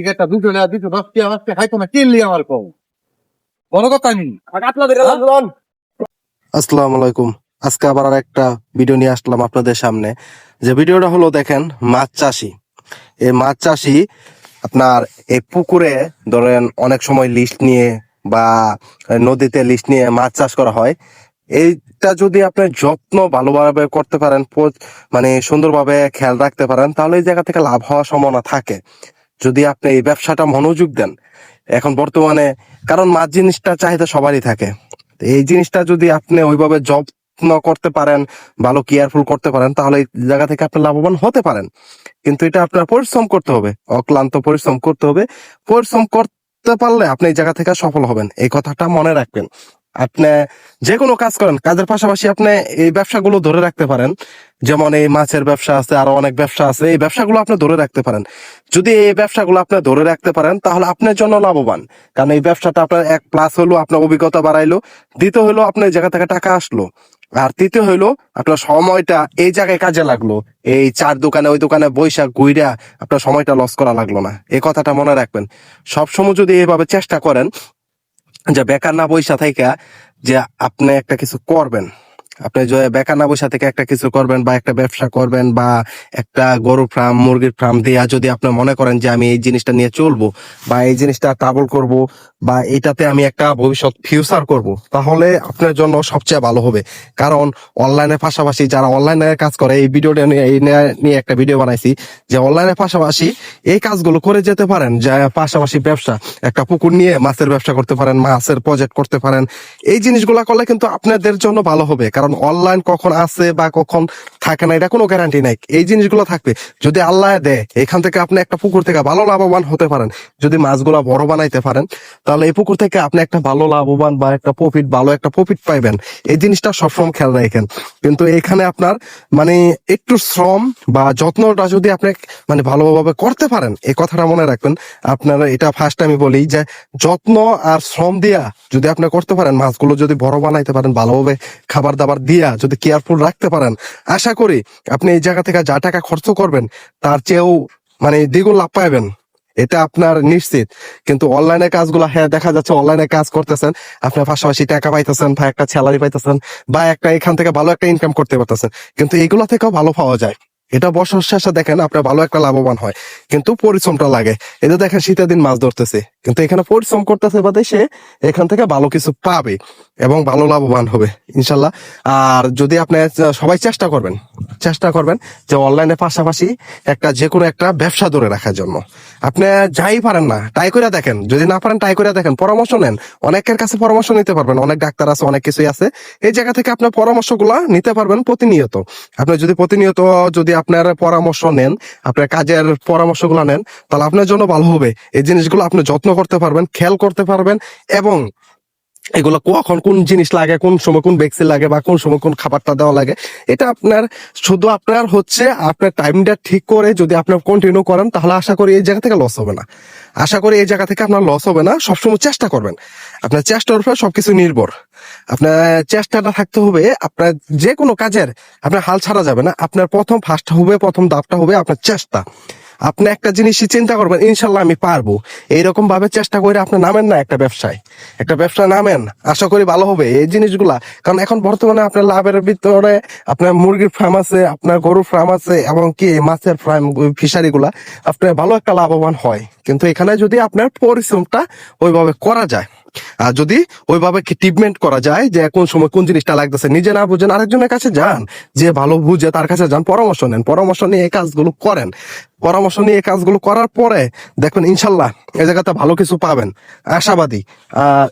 টিকেটটা 210 খাইতো না কিনলি আমার কও বড় কথা নি আসসালামু আলাইকুম। আজকে আবার আর একটা ভিডিও নিয়ে আসলাম আপনাদের সামনে। যে ভিডিওটা হলো দেখেন মাছ চাষি। এই মাছ চাষি আপনার এই পুকুরে ধরেন অনেক সময় লিস্ট নিয়ে বা নদীতে লিস্ট নিয়ে মাছ চাষ করা হয়। এইটা যদি আপনি যত্ন ভালোভাবে করতে পারেন, মানে সুন্দরভাবে খেয়াল রাখতে পারেন, তাহলে এই জায়গা থেকে লাভ হওয়ার সম্ভাবনা থাকে যদি আপনি এই ব্যবসাটা মনোযোগ দেন। এখন বর্তমানে কারণ মাছ জিনিসটা চাহিদা সবারই থাকে, এই জিনিসটা যদি আপনি ওইভাবে যত্ন করতে পারেন, ভালো কেয়ারফুল করতে পারেন, তাহলে এই জায়গা থেকে আপনি লাভবান হতে পারেন। কিন্তু এটা আপনার পরিশ্রম করতে হবে, অক্লান্ত পরিশ্রম করতে হবে। পরিশ্রম করতে পারলে আপনি এই জায়গা থেকে সফল হবেন, এই কথাটা মনে রাখবেন। আপনি যে কোনো কাজ করেন, কাজের পাশাপাশি আপনি এই ব্যবসাগুলো ধরে রাখতে পারেন। যেমন এই মাছের ব্যবসা আছে, আরো অনেক ব্যবসা আছে, এই ব্যবসাগুলো আপনি ধরে রাখতে পারেন। যদি এই ব্যবসাগুলো আপনি ধরে রাখতে পারেন, তাহলে আপনার জন্য লাভবান। কারণ এই ব্যবসাটা আপনার এক প্লাস হলো আপনার অভিজ্ঞতা বাড়াইলো, দ্বিতীয় হলো আপনার এই জায়গা থেকে টাকা আসলো, আর তৃতীয় হইলো আপনার সময়টা এই জায়গায় কাজে লাগলো। এই চার দোকানে ওই দোকানে বৈশাখ ঘুইরা আপনার সময়টা লস করা লাগলো না। এই কথাটা মনে রাখবেন। সবসময় যদি এইভাবে চেষ্টা করেন যে বেকার না বৈশা থেকে যে আপনি একটা কিছু করবেন, আপনি যে বেকার না বৈশা থেকে একটা কিছু করবেন বা একটা ব্যবসা করবেন বা একটা গরু ফার্ম মুরগির ফার্ম দিয়া যদি আপনি মনে করেন যে আমি এই জিনিসটা নিয়ে চলবো বা এই জিনিসটা ট্রাবল করব বা এটাতে আমি একটা ভবিষ্যৎ ফিউচার করব, তাহলে আপনার জন্য সবচেয়ে ভালো হবে। কারণ অনলাইনের পাশাপাশি যারা অনলাইনে কাজ করে, এই ভিডিওটা নিয়ে একটা ভিডিও বানাইছি যে অনলাইনের পাশাপাশি এই কাজগুলো করে যেতে পারেন। যে পাশাপাশি ব্যবসা, একটা পুকুর নিয়ে মাছের ব্যবসা করতে পারেন, মাছের প্রজেক্ট করতে পারেন। এই জিনিসগুলা করলে কিন্তু আপনাদের জন্য ভালো হবে। কারণ অনলাইন কখন আছে বা কখন থাকে না, এটা কোনো গ্যারান্টি নাই। এই জিনিসগুলো থাকবে, যদি আল্লাহ দেয় এখান থেকে আপনি একটা পুকুর থেকে ভালো লাভবান হতে পারেন। যদি মাছগুলা বড় বানাইতে পারেন, তাহলে এই পুকুর থেকে আপনি একটা ভালো লাভবান বা একটা প্রফিট, ভালো একটা প্রফিট পাইবেন। এই জিনিসটা সবসময় খেয়াল রাখেন। কিন্তু এখানে আপনার মানে একটু শ্রম বা যত্নটা যদি আপনি মানে ভালোভাবে করতে পারেন, এই কথাটা মনে রাখবেন। আপনারা এটা ফার্স্ট আমি বলি যে যত্ন আর শ্রম দিয়া যদি আপনি করতে পারেন, মাছগুলো যদি বড় বানাইতে পারেন, ভালোভাবে খাবার দাবার দিয়া যদি কেয়ারফুল রাখতে পারেন, আশা করি আপনি এই জায়গা থেকে যা টাকা খরচ করবেন তার চেয়েও মানে দ্বিগুণ লাভ পাইবেন, এটা আপনার নিশ্চিত। কিন্তু অনলাইনে কাজগুলো, হ্যাঁ দেখা যাচ্ছে অনলাইনে কাজ করতেছেন, আপনার পাশাপাশি টাকা পাইতেছেন বা একটা স্যালারি পাইতেছেন বা একটা এখান থেকে ভালো একটা ইনকাম করতে পারতেছেন, কিন্তু এগুলো থেকেও ভালো পাওয়া যায়। এটা বছর শেষে দেখেন আপনার ভালো একটা লাভবান হয়, কিন্তু পরিশ্রমটা লাগে। এটা দেখেন শীতের দিন মাছ ধরতেছে, কিন্তু এখানে পরিশ্রম করতেছে বাদে সে এখান থেকে ভালো কিছু পাবে এবং ভালো লাভবান হবে ইনশাল্লাহ। আর যদি আপনি সবাই চেষ্টা করবেন যে অনলাইনের পাশাপাশি একটা যে কোনো একটা ব্যবসা ধরে রাখার জন্য। আপনি যাই পারেন না ট্রাই করে দেখেন, যদি না পারেন ট্রাই করে দেখেন, পরামর্শ নেন, অনেকের কাছে পরামর্শ নিতে পারবেন, অনেক ডাক্তার আছে, অনেক কিছুই আছে। এই জায়গা থেকে আপনার পরামর্শগুলা নিতে পারবেন প্রতিনিয়ত। আপনি যদি প্রতিনিয়ত যদি আপনার পরামর্শ নেন, আপনার কাজের পরামর্শগুলো নেন, তাহলে আপনার জন্য ভালো হবে। এই জিনিসগুলো আপনি যত্ন করতে পারবেন, খেয়াল করতে পারবেন, এবং এগুলো কখন কোন জিনিস লাগে, কোন সময় কোন ভ্যাকসিন লাগে বা কোন সময় কোন খাবারটা দেওয়া লাগে, এটা আপনার শুধু আপনার হচ্ছে আপনার টাইমটা ঠিক করে যদি আপনার কন্টিনিউ করেন, তাহলে আশা করি এই জায়গা থেকে লস হবে না। আশা করি এই জায়গা থেকে আপনার লস হবে না। সবসময় চেষ্টা করবেন, আপনার চেষ্টার উপর সবকিছু নির্ভর। আপনার চেষ্টাটা থাকতে হবে। আপনার যে কোনো কাজের আপনার হাল ছাড়া যাবে না। আপনার প্রথম ধাপটা হবে আপনার চেষ্টা। আপনি একটা জিনিসই চিন্তা করবেন, ইনশাল্লাহ আমি পারবো, এইরকম ভাবে চেষ্টা করে আপনি নামেন না একটা ব্যবসা নামেন, আশা করি ভালো হবে এই জিনিসগুলা। কারণ এখন বর্তমানে আপনার লাভের ভিতরে আপনার মুরগির ফার্ম আছে, আপনার গরুর ফার্ম আছে, এবং কি মাছের ফার্ম, ফিশারি গুলা আপনার ভালো একটা লাভবান হয়। কিন্তু এখানে যদি আপনার পরিশ্রমটা ওইভাবে করা যায়, আর যদি ওইভাবে ট্রিটমেন্ট করা যায় যে কোন সময় কোন জিনিসটা লাগতেছে, নিজে না বুঝেন আরেকজনের কাছে যান, যে ভালো বুঝে তার কাছে যান, পরামর্শ নেন, পরামর্শ নিয়ে এই কাজগুলো করেন। পরামর্শ নিয়ে এই কাজগুলো করার পরে দেখবেন ইনশাল্লাহ এই জায়গাতে ভালো কিছু পাবেন, আশাবাদী।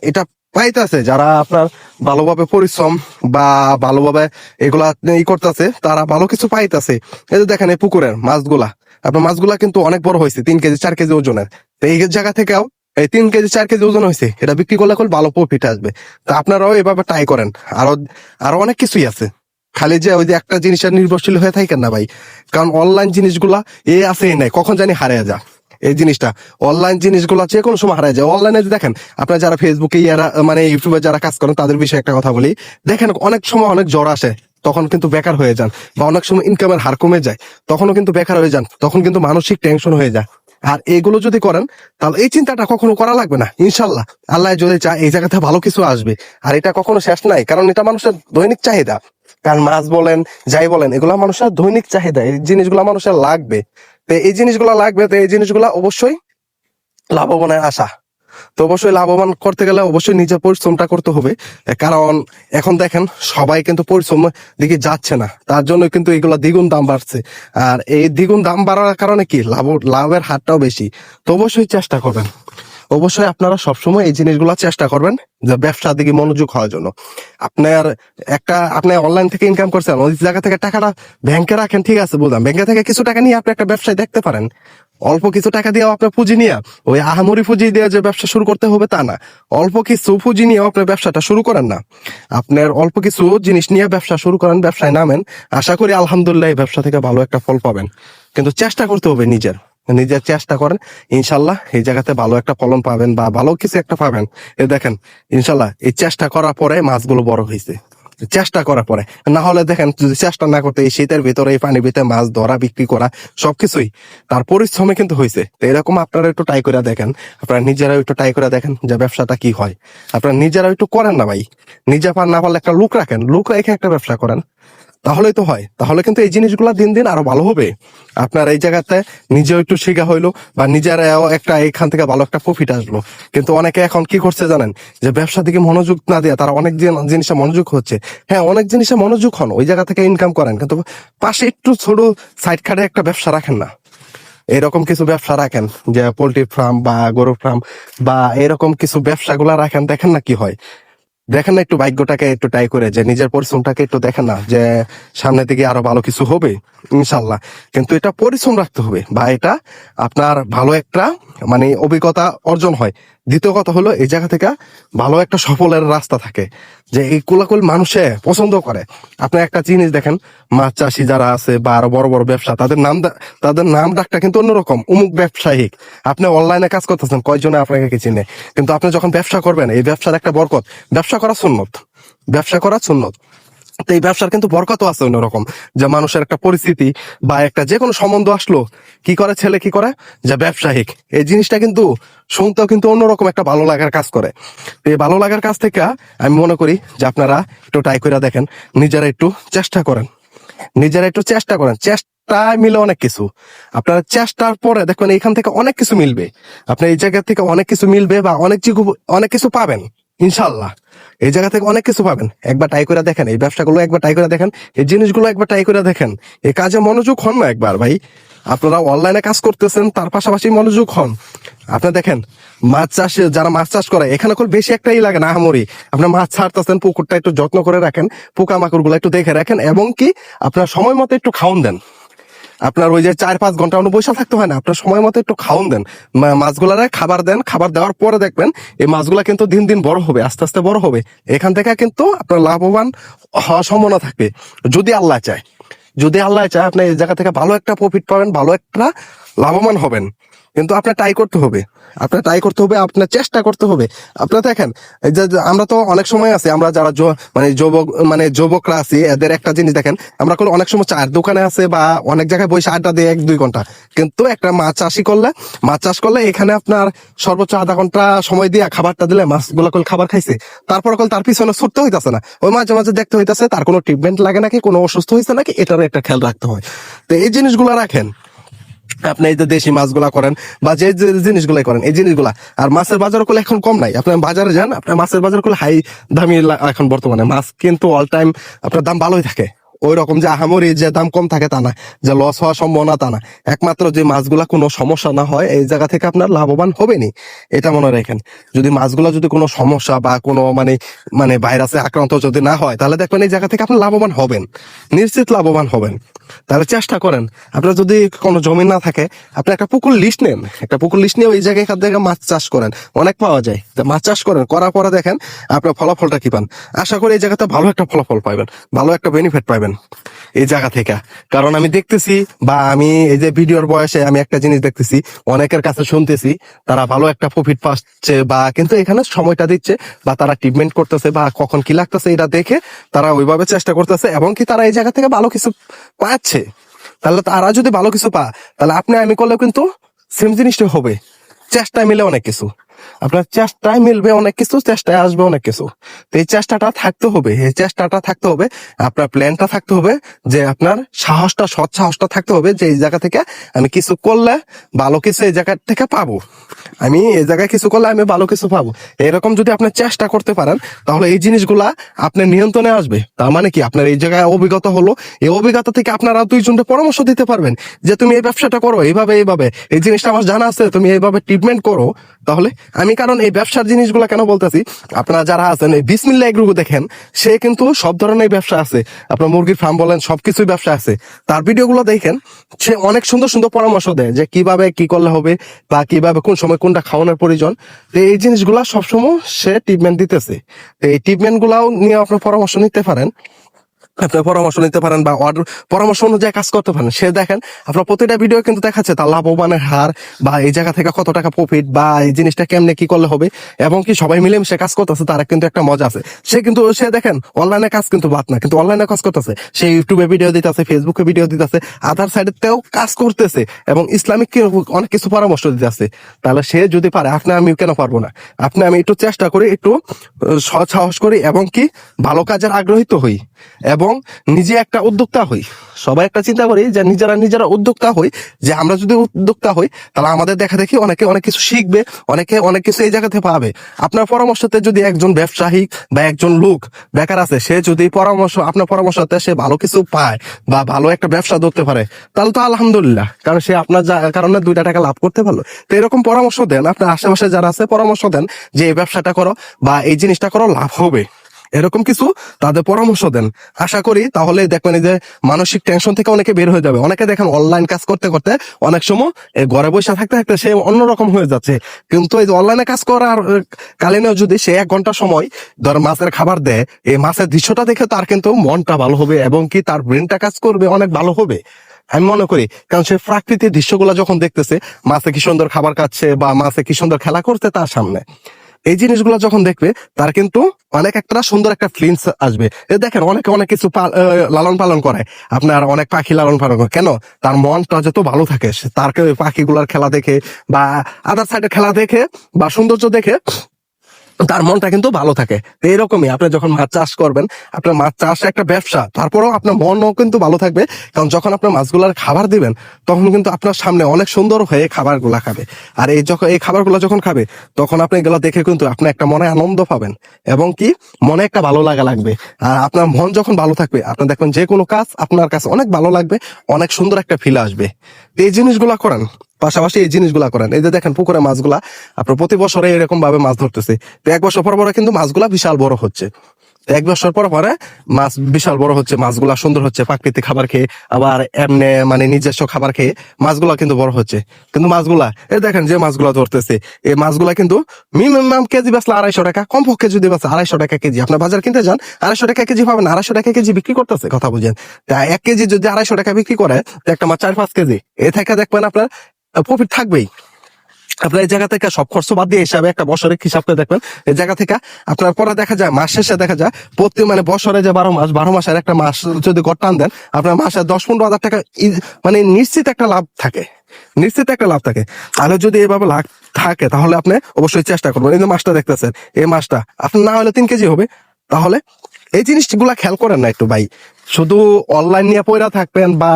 এটা পাইতেছে যারা আপনার ভালোভাবে পরিশ্রম বা ভালোভাবে এগুলা করতেছে, তারা ভালো কিছু পাইতেছে। এই যে দেখেন এই পুকুরের মাছগুলা, আপনার মাছগুলা কিন্তু অনেক বড় হয়েছে, 3 কেজি 4 কেজি ওজনের। তো এই জায়গা থেকেও এই 3 কেজি 4 কেজি ওজন হয়েছে, এটা বিক্রি করলে ভালো প্রফিট আসবে। তো আপনারাও এভাবে ট্রাই করেন। আরো আরো অনেক কিছুই আছে, খালি যে ওই যে একটা জিনিসের নির্ভরশীল হয়ে থাকেন না ভাই। কারণ অনলাইন জিনিসগুলা আছে নাই, কখন জানি হারিয়ে যায়। এই জিনিসটা অনলাইন জিনিসগুলো যে কোনো সময় হারিয়ে যায়। অনলাইনে দেখেন আপনারা যারা ফেসবুকে মানে ইউটিউবে যারা কাজ করেন, তাদের বিষয়ে একটা কথা বলি। দেখেন অনেক সময় অনেক জ্বর আসে, তখন কিন্তু বেকার হয়ে যান, বা অনেক সময় ইনকামের হার কমে যায়, তখনও কিন্তু বেকার হয়ে যান, তখন কিন্তু মানসিক টেনশন হয়ে যায়। আর এগুলো যদি করেন তাহলে এই চিন্তাটা কখনো করা লাগবে না ইনশাল্লাহ। আল্লাহ যদি চায় এই জায়গাতে ভালো কিছু আসবে। আর এটা কখনো শেষ নাই, কারণ এটা মানুষের দৈনিক চাহিদা। কারণ মাছ বলেন যাই বলেন এগুলা মানুষের দৈনিক চাহিদা, এই জিনিসগুলা মানুষের লাগবে। তো এই জিনিসগুলা লাগবে, তো এই জিনিসগুলা অবশ্যই লাভবানের আশা। তো অবশ্যই লাভবান করতে গেলে অবশ্যই নিজের পরিশ্রমটা করতে হবে। কারণ এখন দেখেন সবাই কিন্তু পরিশ্রম দিকে যাচ্ছে না, তার জন্য কিন্তু এগুলো দ্বিগুণ দাম বাড়ছে। আর এই দ্বিগুণ দাম বাড়ার কারণে কি লাভের হারটাও বেশি। তো অবশ্যই চেষ্টা করবেন, অবশ্যই আপনারা সবসময় এই জিনিসগুলো চেষ্টা করবেন যে ব্যবসার দিকে মনোযোগ হওয়ার জন্য। আপনি অনলাইন থেকে ইনকাম করছেন, ওই জায়গা থেকে টাকাটা ব্যাংকে রাখেন, ঠিক আছে বললাম, ব্যাংকে থেকে কিছু টাকা নিয়ে আপনি একটা ব্যবসায় দেখতে পারেন। অল্প কিছু টাকা দিয়েও আপনার পুঁজি নিয়ে, ওই আহামরি পুঁজি দিয়ে যে ব্যবসা শুরু করতে হবে তা না, অল্প কিছু পুঁজি নিয়েও আপনার ব্যবসাটা শুরু করেন না। আপনার অল্প কিছু জিনিস নিয়ে ব্যবসা শুরু করেন, ব্যবসায় নামেন, আশা করি আলহামদুলিল্লাহ এই ব্যবসা থেকে ভালো একটা ফল পাবেন। কিন্তু চেষ্টা করতে হবে, নিজের চেষ্টা করেন, ইনশাল্লাহ এই জায়গাতে ভালো একটা ফলন পাবেন বা ভালো কিছু একটা পাবেন। এ দেখেন ইনশাল্লাহ এই চেষ্টা করার পরে মাছগুলো বড় হয়েছে, চেষ্টা করার পরে। না হলে দেখেন যদি চেষ্টা না করতে এই শীতের ভিতরে এই পানির ভিতরে মাছ ধরা বিক্রি করা সবকিছুই তার পরিশ্রমে কিন্তু হয়েছে। তো এরকম আপনারা একটু ট্রাই করে দেখেন, আপনারা নিজেরাও একটু ট্রাই করে দেখেন যে ব্যবসাটা কি হয়। আপনারা নিজেরাও একটু করেন না ভাই, নিজে না পারলে একটা লোক রাখেন, লোক রেখে একটা ব্যবসা করেন, তাহলেই তো হয়। তাহলে কিন্তু এই জিনিসগুলা দিন দিন আরো ভালো হবে। আপনার এই জায়গাতে নিজেও একটু শেখা হইলো বা নিজেরাও একটা এখান থেকে ভালো একটা প্রফিট আসলো। কিন্তু অনেকে এখন কি করছে জানেন, যে ব্যবসা দিকে মনোযোগ না দিয়ে তারা অনেক জিনিসে মনোযোগ হচ্ছে। হ্যাঁ, অনেক জিনিসে মনোযোগ হন, ওই জায়গা থেকে ইনকাম করেন, কিন্তু পাশে একটু ছোট সাইড কাটে একটা ব্যবসা রাখেন না। এরকম কিছু ব্যবসা রাখেন, যে পোল্ট্রি ফার্ম বা গরু ফার্ম বা এরকম কিছু ব্যবসাগুলা রাখেন, দেখেন না কি হয়। দেখেন না একটু ভাগ্যটাকে একটু ট্রাই করে, যে নিজের পরিশ্রমটাকে একটু দেখেন না, যে সামনের দিকে আরো ভালো কিছু হবে ইনশাল্লাহ। কিন্তু এটা পরিশ্রম রাখতে হবে বা এটা আপনার ভালো একটা মানে অভিজ্ঞতা অর্জন হয়। দ্বিতীয় কথা হলো এই জায়গা থেকে ভালো একটা সফলের রাস্তা থাকে, যে এই কুলাকুল মানুষে পছন্দ করে। আপনার একটা জিনিস দেখেন, মাছ চাষি যারা আছে বা আরো বড় বড় ব্যবসা, তাদের নাম ডাকটা কিন্তু অন্যরকম, অমুক ব্যবসায়িক। আপনি অনলাইনে কাজ করতেছেন, কয়জনে আপনাকে কি চিনে? কিন্তু আপনি যখন ব্যবসা করবেন, এই ব্যবসার একটা বরকত, ব্যবসা করা সুন্নত, ব্যবসা করা সুন্নত। তো এই ব্যবসার কিন্তু বরকতও আছে অন্যরকম, যে মানুষের একটা পরিস্থিতি বা একটা যে কোনো সম্বন্ধ আসলো, কি করে ছেলে, কি করে যে ব্যবসায়িক, এই জিনিসটা কিন্তু শুনতেও কিন্তু অন্যরকম একটা ভালো লাগার কাজ করে। তো এই ভালো লাগার কাজ থেকে আমি মনে করি যে আপনারা একটু ট্রাই করে দেখেন, নিজেরা একটু চেষ্টা করেন, নিজেরা একটু চেষ্টা করেন। চেষ্টা মিলে অনেক কিছু, আপনারা চেষ্টার পরে দেখবেন এখান থেকে অনেক কিছু মিলবে। আপনার এই জায়গা থেকে অনেক কিছু মিলবে বা অনেক কিছু পাবেন ইনশাল্লাহ। এই জায়গা থেকে অনেক কিছু পাবেন। একবার ট্রাই করে দেখেন, এই ব্যবসাগুলো একবার ট্রাই করে দেখেন, এই জিনিসগুলো একবার ট্রাই করে দেখেন। এই কাজে মনোযোগ হন না একবার ভাই। আপনারা অনলাইনে কাজ করতেছেন, তার পাশাপাশি মনোযোগ হন। আপনি দেখেন মাছ চাষে যারা মাছ চাষ করে, এখানে খুব বেশি একটাই লাগে না আহামরি। আপনার মাছ ছাড়তেছেন, পুকুরটা একটু যত্ন করে রাখেন, পোকামাকড় গুলো একটু দেখে রাখেন, এবং কি আপনার সময় মতো একটু খাওয়ান দেন। আপনার ওই যে 4-5 ঘন্টা বসে থাকতে হয় না, আপনার সময় মতো একটু খাওয়ান দেন, মাছগুলারে খাবার দেন। খাবার দেওয়ার পরে দেখবেন এই মাছগুলা কিন্তু দিন দিন বড় হবে, আস্তে আস্তে বড় হবে। এখান থেকে কিন্তু আপনার লাভবান হওয়ার সম্ভাবনা থাকবে যদি আল্লাহ চায়। যদি আল্লাহ চায় আপনি এই জায়গা থেকে ভালো একটা প্রফিট পাবেন, ভালো একটা লাভবান হবেন। কিন্তু আপনার ট্রাই করতে হবে, আপনার ট্রাই করতে হবে, আপনার চেষ্টা করতে হবে। আপনার দেখেন এই যে আমরা তো অনেক সময় আছি, আমরা যারা যুবকরা আছি, এদের একটা জিনিস দেখেন, আমরা অনেক সময় চায়ের দোকানে আছে বা অনেক জায়গায় বসে আড্ডা দিয়ে 1-2 ঘন্টা। কিন্তু একটা মাছ চাষ করলে এখানে আপনার সর্বোচ্চ আধা ঘন্টা সময় দিয়ে খাবারটা দিলে মাছগুলো খাবার খাইছে, তারপর তার পিছনে ছুটতে হইতাছে না, ওই মাঝে মাঝে দেখতে হইতাছে তার কোনো ট্রিটমেন্ট লাগে নাকি, কোনো অসুস্থ হয়েছে নাকি, এটারও একটা খেয়াল রাখতে হয়। তো এই জিনিসগুলো রাখেন। আপনি এই যে দেশি মাছগুলা করেন বা যে জিনিসগুলাই করেন, এই জিনিসগুলা। আর মাছের বাজার করলে এখন কম নাই, আপনার বাজারে যান, আপনার মাছের বাজার করলে হাই দামি এখন বর্তমানে মাছ কিন্তু অল টাইম আপনার দাম ভালোই থাকে। ওই রকম যে আহামরি যে দাম কম থাকে তা না, যে লস হওয়ার সম্ভাবনা তা না। একমাত্র যে মাছগুলা কোনো সমস্যা না হয়, এই জায়গা থেকে আপনার লাভবান হবেনি, এটা মনে রাখেন। যদি মাছগুলা যদি কোনো সমস্যা বা কোনো মানে ভাইরাসে আক্রান্ত যদি না হয়, তাহলে দেখবেন এই জায়গা থেকে আপনি লাভবান হবেন, নিশ্চিত লাভবান হবেন। তাহলে চেষ্টা করেন। আপনার যদি কোনো জমি না থাকে, আপনি একটা পুকুর লিস্ট নেন, একটা পুকুর লিস্ট নিয়ে ওই জায়গায় মাছ চাষ করেন, অনেক পাওয়া যায়। মাছ চাষ করেন, করার পরে দেখেন আপনার ফলাফলটা কি পান। আশা করি এই জায়গাতে ভালো একটা ফলাফল পাবেন, ভালো একটা বেনিফিট পাবেন এই জায়গা থেকে। কারণ আমি দেখতেছি বা আমি এই যে ভিডিওর বয়সে আমি একটা জিনিস দেখতেছি, অনেকের কাছে শুনতেছি তারা ভালো একটা প্রফিট পাচ্ছে, বা কিন্তু এখানে সময়টা দিচ্ছে বা তারা ট্রিটমেন্ট করতেছে বা কখন কি লাগতেছে এটা দেখে তারা ওইভাবে চেষ্টা করতেছে, এবং কি তারা এই জায়গা থেকে ভালো কিছু পাচ্ছে। তাহলে তারা যদি ভালো কিছু তাহলে আপনি আমি করলেও কিন্তু সেম জিনিসটা হবে। চেষ্টায় মিলে অনেক কিছু, আপনার চেষ্টায় মিলবে অনেক কিছু, চেষ্টায় আসবে অনেক কিছু। তো এই চেষ্টাটা থাকতে হবে, এই চেষ্টাটা থাকতে হবে, আপনার প্ল্যানটা থাকতে হবে, যে আপনার সাহসটা, সৎ সাহসটা থাকতে হবে, যে এই জায়গা থেকে আমি কিছু করলে ভালো কিছু এই জায়গা থেকে পাবো, আমি এই জায়গায় কিছু করলে আমি ভালো কিছু পাবো। এরকম যদি আপনি চেষ্টা করতে পারেন, তাহলে এই জিনিসগুলা আপনার নিয়ন্ত্রণে আসবে। তার মানে কি, আপনার এই জায়গায় অভিজ্ঞতা হলো, এই অভিজ্ঞতা থেকে আপনারা দুইজনকে পরামর্শ দিতে পারবেন যে তুমি এই ব্যবসাটা করো এইভাবে এইভাবে, এই জিনিসটা আমার জানা আছে, তুমি এইভাবে ট্রিটমেন্ট করো। তাহলে আমি, কারণ এই ব্যবসার জিনিসগুলো কেন বলতেছি, আপনারা যারা আছেন এই বিসমিল্লাহ এগ্রো দেখেন, সে কিন্তু সব ধরনের ব্যবসা আছে, আপনার মুরগির ফার্ম বলেন, সবকিছুই ব্যবসা আছে। তার ভিডিওগুলো দেখেন, সে অনেক সুন্দর সুন্দর পরামর্শ দেয় যে কিভাবে কি করলে হবে, বা কিভাবে কোন সময় কোনটা খাওয়ানোর প্রয়োজন। তো এই জিনিসগুলা সবসময় সে ট্রিটমেন্ট দিতেছে। তো এই ট্রিটমেন্ট গুলাও নিয়ে আপনার পরামর্শ নিতে পারেন, আপনার পরামর্শ নিতে পারেন, বা অর্ডার পরামর্শ অনুযায়ী কাজ করতে পারেন। সে দেখেন আপনার প্রতিটা ভিডিও কিন্তু দেখাচ্ছে তার লাভবানের হার, বা এই জায়গা থেকে কত টাকা প্রফিট, বা এই জিনিসটা কেমনে কি করলে হবে, এবং কি সবাই মিলে সে কাজ করতেছে, তার কিন্তু একটা মজা আছে। সে দেখেন অনলাইনে কাজ কিন্তু বাদ না, কিন্তু অনলাইনে কাজ করতেছে, সে ইউটিউবে ভিডিও দিতেছে, ফেসবুকে ভিডিও দিতেছে, আদার সাইডেতেও কাজ করতেছে, এবং ইসলামিক অনেক কিছু পরামর্শ দিতেছে। তাহলে সে যদি পারে, আপনি আমি কেন পারবো না? আপনি আমি একটু চেষ্টা করি, একটু সৎ সাহস করি, এবং কি ভালো কাজের আগ্রহিত হই, এবং নিজে একটা উদ্যোক্তা হই। সবাই একটা চিন্তা করি যে নিজেরা উদ্যোক্তা হই, যে আমরা যদি উদ্যোক্তা হই, তাহলে আমাদের দেখা দেখি অনেকে অনেক কিছু শিখবে, অনেকে অনেক কিছু এই জায়গাতে পাবে। আপনার পরামর্শতে যদি একজন ব্যবসায়ী বা একজন লোক বেকার আছে, সে যদি আপনার পরামর্শতে সে ভালো কিছু পায়, বা ভালো একটা ব্যবসা ধরতে পারে, তাহলে তো আলহামদুলিল্লাহ, কারণ সে আপনার কারণে 2টা টাকা লাভ করতে পারলো। তো এরকম পরামর্শ দেন, আপনার আশেপাশে যারা আছে পরামর্শ দেন যে এই ব্যবসাটা করো বা এই জিনিসটা করো, লাভ হবে, এরকম কিছু তাদের পরামর্শ দেন। আশা করি তাহলে দেখবেন যে মানসিক টেনশন থেকে অনেকে বের হয়ে যাবে। অনেকে দেখেন অনলাইন কাজ করতে করতে অনেক সময় ঘরে বসে থাকতে থাকতে সে অন্যরকম হয়ে যাচ্ছে, কিন্তু এই যে অনলাইনে কাজ করার কালীনেও যদি সে 1 ঘন্টা সময় ধর মাছের খাবার দেয়, এই মাছের দৃশ্যটা দেখে তার কিন্তু মনটা ভালো হবে, এবং কি তার ব্রেনটা কাজ করবে, অনেক ভালো হবে আমি মনে করি। কারণ সে প্রাকৃতিক দৃশ্যগুলো যখন দেখতেছে, মাছে কি সুন্দর খাবার খাচ্ছে, বা মাছে কি সুন্দর খেলা করছে তার সামনে, এই জিনিসগুলো যখন দেখবে, তার কিন্তু অনেক একটা সুন্দর একটা ফিলিংস আসবে। দেখেন অনেকে অনেক কিছু লালন পালন করে, আপনার অনেক পাখি লালন পালন করে, কেন? তার মনটা যত ভালো থাকে, তার পাখিগুলার খেলা দেখে, বা আদার সাইডের খেলা দেখে, বা সৌন্দর্য দেখে তার মনটা কিন্তু ভালো থাকে। তো এরকমই আপনি যখন মাছ চাষ করবেন, আপনার মাছ চাষ একটা ব্যবসা, তারপরেও আপনার মনও কিন্তু ভালো থাকবে। কারণ যখন আপনার মাছগুলার খাবার দিবেন, তখন কিন্তু আপনার সামনে অনেক সুন্দর হয়ে খাবারগুলা খাবে। আর এই খাবারগুলো যখন খাবে, তখন আপনি এগুলো দেখে কিন্তু আপনি একটা মনে আনন্দ পাবেন, এবং কি মনে একটা ভালো লাগা লাগবে। আর আপনার মন যখন ভালো থাকবে, আপনি দেখবেন যে কোনো কাজ আপনার কাছে অনেক ভালো লাগবে, অনেক সুন্দর একটা ফিল আসবে। তো এই জিনিসগুলা করেন, পাশাপাশি এই জিনিসগুলা করেন। এই যে দেখেন পুকুরে মাছগুলা আপনার প্রতি বছরে এরকম ভাবে মাছ ধরতেছে, তো 1 বছর পর পরে কিন্তু মাছগুলা বিশাল বড় হচ্ছে। 1 বছর পর পরে মাছ বিশাল বড় হচ্ছে, মাছগুলা সুন্দর হচ্ছে, প্রাকৃতিক খাবার খেয়ে, আবার এমনি মানে নিজস্ব খাবার খেয়ে মাছগুলা কিন্তু বড় হচ্ছে। কিন্তু মাছগুলা এই দেখেন যে মাছগুলা ধরতেছে, এই মাছগুলা কিন্তু মিনিমাম কেজি বেচলে 250 টাকা, কমপক্ষে যদি বেচে 250 টাকা কেজি। আপনার বাজার কিনতে যান, 250 টাকা কেজি পাবেন, 250 টাকা কেজি বিক্রি করতেছে, কথা বুঝেন। 1 কেজি যদি 250 টাকা বিক্রি করে, তো একটা মাছ 4-5 কেজি এ থেকে দেখবেন আপনার প্রফিট থাকবেই। আপনার এই জায়গা থেকে সব খরচ বাদ দিয়ে হিসাবে একটা বছরের হিসাব করে দেখবেন, এই জায়গা থেকে আপনার পরে দেখা যায় মাস শেষে দেখা যায় প্রতি মানে বছরে যে 12 মাসের একটা মাস যদি গড় দেন, আপনার মাসে 10-15 হাজার টাকা মানে নিশ্চিত একটা লাভ থাকে, নিশ্চিত একটা লাভ থাকে। তাহলে যদি এভাবে লাভ থাকে, তাহলে আপনি অবশ্যই চেষ্টা করবেন। এই যে মাছটা দেখতেছেন, এই মাছটা আপনার না হলে 3 কেজি হবে। তাহলে এই জিনিসগুলা খেয়াল করেন না একটু ভাই। শুধু অনলাইন নিয়ে পয়রা থাকবেন, বা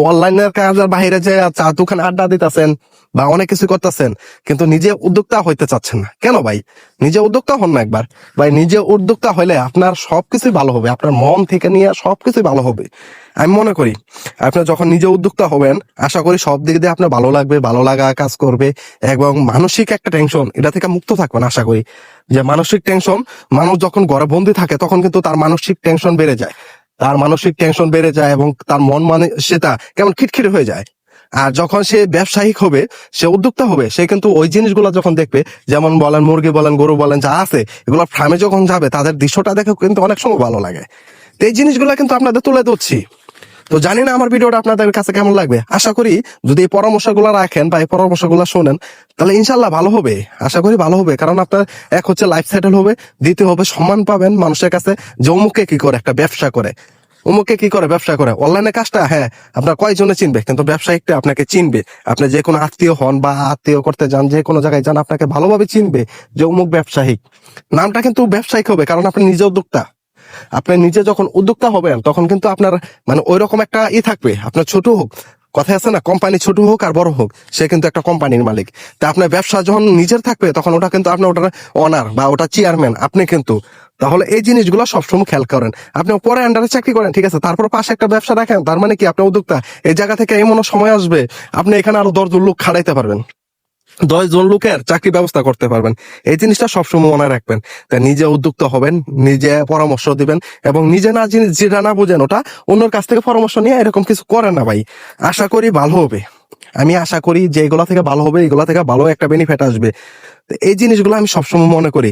অনলাইনের কাজের বাইরে যে চা দোকানে আড্ডা দিতেছেন, বা অনেক কিছু করতেছেন, কিন্তু নিজে উদ্যোক্তা হইতে চাচ্ছেন না কেন ভাই? নিজে উদ্যোক্তা হন না একবার ভাই। নিজে উদ্যোক্তা হইলে আপনার সবকিছুই ভালো হবে, আপনার মন থেকে নিয়ে সবকিছুই ভালো হবে। আমি মনে করি আপনি যখন নিজে উদ্যোক্তা হবেন, আশা করি সব দিক দিয়ে আপনার ভালো লাগবে, ভালো লাগা কাজ করবে, এবং মানসিক একটা টেনশন এটা থেকে মুক্ত থাকবেন। আশা করি যে মানসিক টেনশন, মানুষ যখন ঘরে বন্দি থাকে, তখন কিন্তু তার মানসিক টেনশন বেড়ে যায়, তার মানসিক টেনশন বেড়ে যায়, এবং তার মন মানে সেটা কেমন খিটখিটে হয়ে যায়। আর যখন সে ব্যবসায়িক হবে, সে উদ্যোক্তা হবে, সে কিন্তু ওই জিনিসগুলো যখন দেখবে, যেমন বলেন মুরগি বলেন, গরু বলেন, যা আছে এগুলো ফার্মে যখন যাবে, তাদের দৃশ্যটা দেখে কিন্তু অনেক সময় ভালো লাগে। তো এই জিনিসগুলো কিন্তু আপনাদের তুলে ধরছি। তো জানি না আমার ভিডিওটা আপনাদের কাছে কেমন লাগবে। আশা করি যদি এই পরামর্শগুলো রাখেন বা এই পরামর্শগুলো শোনেন, তাহলে ইনশাল্লাহ ভালো হবে। আশা করি ভালো হবে, কারণ আপনার এক হচ্ছে লাইফ সেটেল হবে, দ্বিতীয় হবে সম্মান পাবেন মানুষের কাছে, যে অমুকে কি করে একটা ব্যবসা করে। অমুকে কি করে, ব্যবসা করে, অনলাইনে কাজটা হ্যাঁ আপনার কয়জনে চিনবে, কিন্তু ব্যবসায়িকটা আপনাকে চিনবে। আপনি যে কোনো আত্মীয় হন বা আত্মীয় করতে যান, যে কোনো জায়গায় যান, আপনাকে ভালোভাবে চিনবে যে অমুক ব্যবসায়িক। নামটা কিন্তু ব্যবসায়িক হবে, কারণ আপনি নিজে উদ্যোক্তা। আপনি নিজে যখন উদ্যোক্তা হবেন তখন কিন্তু আপনার মানে ওই রকম একটা থাকবে, আপনার ছোট হোক, কথা আছে না, কোম্পানি ছোট হোক আর বড় হোক, সে কিন্তু একটা কোম্পানির মালিক। তা আপনার ব্যবসা যখন নিজের থাকবে তখন ওটা কিন্তু আপনার ওটার অনার বা ওটা চেয়ারম্যান আপনি কিন্তু। তাহলে এই জিনিসগুলো সবসময় খেয়াল করেন। আপনি পরে আন্ডারে চাকরি করেন, ঠিক আছে, তারপর পাশে একটা ব্যবসা রাখেন, তার মানে কি আপনি উদ্যোক্তা। এই জায়গা থেকে এমন সময় আসবে আপনি এখানে আরো 10 জন লোক খাড়াইতে পারবেন, 10 জন লোকের চাকরি ব্যবস্থা করতে পারবেন। এই জিনিসটা সবসময় মনে রাখবেন। তা নিজে উদ্যোক্তা হবেন, নিজে পরামর্শ দিবেন, এবং নিজে না জিনিস যেটা না বুঝেন ওটা অন্যের কাছ থেকে পরামর্শ নিয়ে এরকম কিছু করেন না ভাই। আশা করি ভালো হবে। আমি আশা করি যে এগুলা থেকে ভালো হবে, এগুলা থেকে ভালো একটা বেনিফিট আসবে। তো এই জিনিসগুলো আমি সবসময় মনে করি।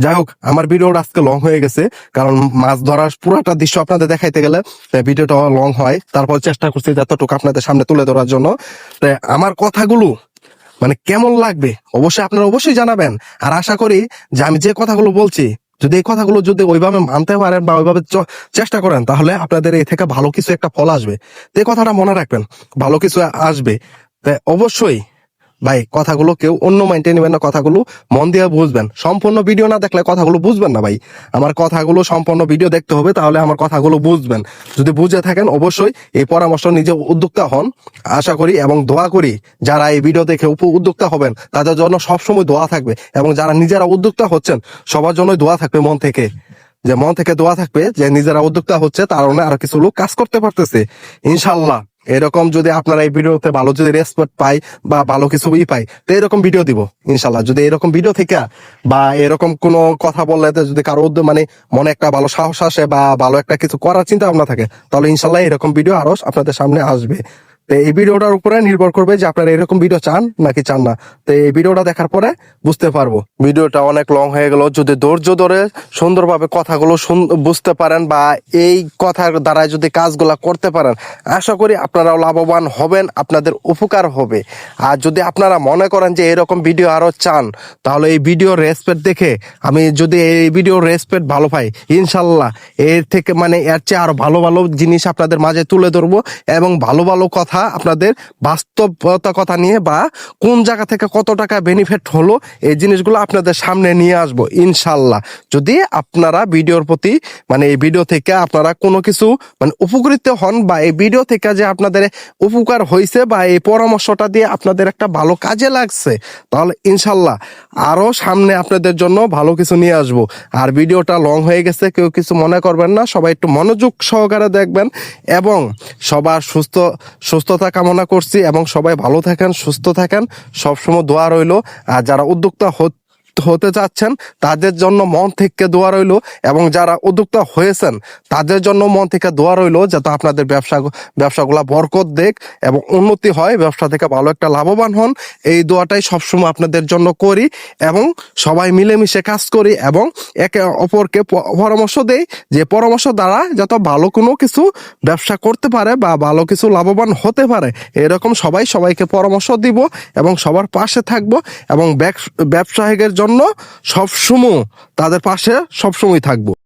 যাই হোক, আমার ভিডিওটা আজকে লং হয়ে গেছে, কারণ মাছ ধরার পুরাটা দৃশ্য আপনাদের দেখাইতে গেলে ভিডিওটা লং হয়। তারপর চেষ্টা করছি যতটুকু আপনাদের সামনে তুলে ধরার জন্য। তো আমার কথাগুলো মানে কেমন লাগবে অবশ্যই আপনারা অবশ্যই জানাবেন। আর আশা করি যে আমি যে কথাগুলো বলছি, যদি এই কথাগুলো যদি ওইভাবে মানতে পারেন বা ওইভাবে চেষ্টা করেন, তাহলে আপনাদের এই থেকে ভালো কিছু একটা ফল আসবে। তো এই কথাটা মনে রাখবেন, ভালো কিছু আসবে। তাই অবশ্যই ভাই কথাগুলো কেউ অন্য মাইন্ডে নেবেন না, কথাগুলো মন দিয়ে বুঝবেন। সম্পূর্ণ ভিডিও না দেখলে কথাগুলো বুঝবেন না ভাই। আমার কথাগুলো সম্পূর্ণ ভিডিও দেখতে হবে, তাহলে আমার কথাগুলো বুঝবেন। যদি বুঝে থাকেন অবশ্যই এই পরামর্শ নিজে উদ্যোক্তা হন, আশা করি এবং দোয়া করি যারা এই ভিডিও দেখে উদ্যোক্তা হবেন তাদের জন্য সবসময় দোয়া থাকবে, এবং যারা নিজেরা উদ্যোক্তা হচ্ছেন সবার জন্যই দোয়া থাকবে মন থেকে। যে মন থেকে দোয়া থাকবে যে নিজেরা উদ্যোক্তা হচ্ছে, তার মানে আরো কিছু লোক কাজ করতে পারতেছে ইনশাল্লাহ। এরকম যদি আপনারা এই ভিডিওতে ভালো যদি রেসপেক্ট পাই বা ভালো কিছু পাই, তো এরকম ভিডিও দিব ইনশাল্লাহ। যদি এরকম ভিডিও থেকে বা এরকম কোনো কথা বললে যদি কারো মানে মনে একটা ভালো সাহস আসে বা ভালো একটা কিছু করার চিন্তা ভাবনা থাকে, তাহলে ইনশাল্লাহ এরকম ভিডিও আরো আপনাদের সামনে আসবে। তো এই ভিডিওটার উপরে নির্ভর করবে যে আপনারা এরকম ভিডিও চান নাকি চান না। তো এই ভিডিওটা দেখার পরে বুঝতে পারবো। ভিডিওটা অনেক লং হয়ে গেল, যদি ধৈর্য ধরে সুন্দরভাবে কথাগুলো বুঝতে পারেন বা এই কথার দ্বারা যদি কাজগুলা করতে পারেন, আশা করি আপনারাও লাভবান হবেন, আপনাদের উপকার হবে। আর যদি আপনারা মনে করেন যে এরকম ভিডিও আরো চান, তাহলে এই ভিডিও রেসপেক্ট দেখে আমি যদি এই ভিডিও রেসপেক্ট ভালো পাই, ইনশাল্লাহ এর থেকে মানে এর চেয়ে আরো ভালো ভালো জিনিস আপনাদের মাঝে তুলে ধরবো, এবং ভালো ভালো কথা আপনাদের বাস্তবতা কথা নিয়ে বা কোন জায়গা থেকে কত টাকা বেনিফিট হলো এই জিনিসগুলো আপনাদের সামনে নিয়ে আসবো ইনশাল্লাহ। যদি আপনারা ভিডিওর প্রতি মানে এই ভিডিও থেকে আপনারা কোনো কিছু মানে উপকৃত হন, বা এই ভিডিও থেকে যে আপনাদের উপকার হয়েছে বা এই পরামর্শটা দিয়ে আপনাদের একটা ভালো কাজে লাগছে, তাহলে ইনশাল্লাহ আরো সামনে আপনাদের জন্য ভালো কিছু নিয়ে আসবো। আর ভিডিওটা লং হয়ে গেছে, কেউ কিছু মনে করবেন না, সবাই একটু মনোযোগ সহকারে দেখবেন, এবং সবার সুস্থতা কামনা করছি, এবং সবাই ভালো থাকেন, সুস্থ থাকেন, সবসময় দোয়া রইলো। আর যারা উদ্যোক্তা হতে চাচ্ছেন তাদের জন্য মন থেকে দোয়া রইলো, এবং যারা উদ্যোক্তা হয়েছেন তাদের জন্য মন থেকে দোয়া রইলো যাতে আপনাদের ব্যবসাগুলা বরকত দেখ এবং উন্নতি হয়, ব্যবসা থেকে ভালো একটা লাভবান হন। এই দোয়াটাই সবসময় আপনাদের জন্য করি, এবং সবাই মিলেমিশে কাজ করি, এবং একে অপরকে পরামর্শ দেই, যে পরামর্শ দ্বারা যত ভালো কোনো কিছু ব্যবসা করতে পারে বা ভালো কিছু লাভবান হতে পারে, এরকম সবাইকে পরামর্শ দিব এবং সবার পাশে থাকবো, এবং ব্যবসায়ীদের জন্য সবসময় তাদের পাশে সবসময় থাকবো।